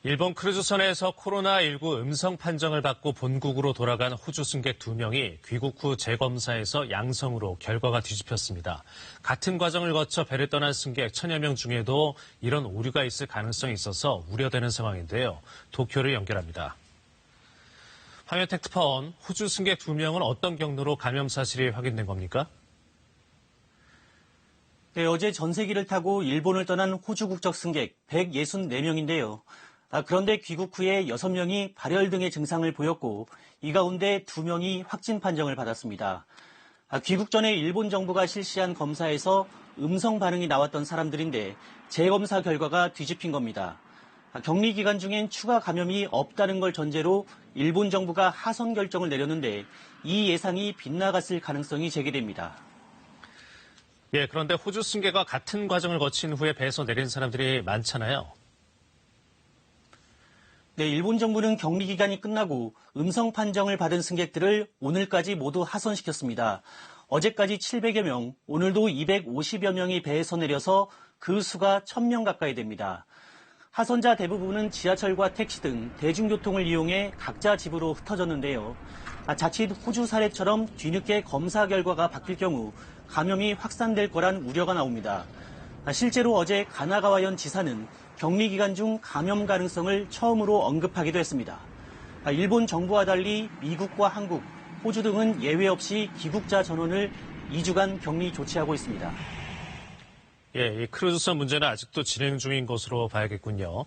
일본 크루즈선에서 코로나19 음성 판정을 받고 본국으로 돌아간 호주 승객 2명이 귀국 후 재검사에서 양성으로 결과가 뒤집혔습니다. 같은 과정을 거쳐 배를 떠난 승객 1000여 명 중에도 이런 오류가 있을 가능성이 있어서 우려되는 상황인데요. 도쿄를 연결합니다. 황현택 특파원, 호주 승객 2명은 어떤 경로로 감염 사실이 확인된 겁니까? 네, 어제 전세기를 타고 일본을 떠난 호주 국적 승객 164명인데요. 그런데 귀국 후에 6명이 발열 등의 증상을 보였고 이 가운데 2명이 확진 판정을 받았습니다. 귀국 전에 일본 정부가 실시한 검사에서 음성 반응이 나왔던 사람들인데 재검사 결과가 뒤집힌 겁니다. 격리 기간 중엔 추가 감염이 없다는 걸 전제로 일본 정부가 하선 결정을 내렸는데 이 예상이 빗나갔을 가능성이 제기됩니다. 그런데 호주 승객과 같은 과정을 거친 후에 배에서 내린 사람들이 많잖아요. 네, 일본 정부는 격리 기간이 끝나고 음성 판정을 받은 승객들을 오늘까지 모두 하선시켰습니다. 어제까지 700여 명, 오늘도 250여 명이 배에서 내려서 그 수가 1000명 가까이 됩니다. 하선자 대부분은 지하철과 택시 등 대중교통을 이용해 각자 집으로 흩어졌는데요. 자칫 호주 사례처럼 뒤늦게 검사 결과가 바뀔 경우 감염이 확산될 거란 우려가 나옵니다. 실제로 어제 가나가와현 지사는 격리 기간 중 감염 가능성을 처음으로 언급하기도 했습니다. 일본 정부와 달리 미국과 한국, 호주 등은 예외 없이 귀국자 전원을 2주간 격리 조치하고 있습니다. 이 크루즈선 문제는 아직도 진행 중인 것으로 봐야겠군요.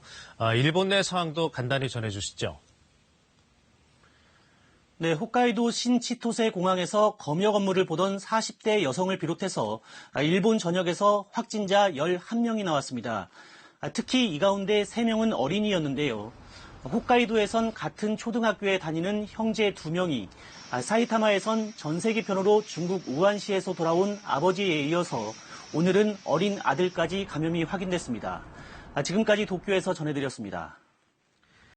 일본 내 상황도 간단히 전해주시죠. 네, 홋카이도 신치토세 공항에서 검역 업무를 보던 40대 여성을 비롯해서 일본 전역에서 확진자 11명이 나왔습니다. 특히 이 가운데 3명은 어린이였는데요. 홋카이도에선 같은 초등학교에 다니는 형제 2명이, 사이타마에선 전세기 편으로 중국 우한시에서 돌아온 아버지에 이어서 오늘은 어린 아들까지 감염이 확인됐습니다. 지금까지 도쿄에서 전해드렸습니다.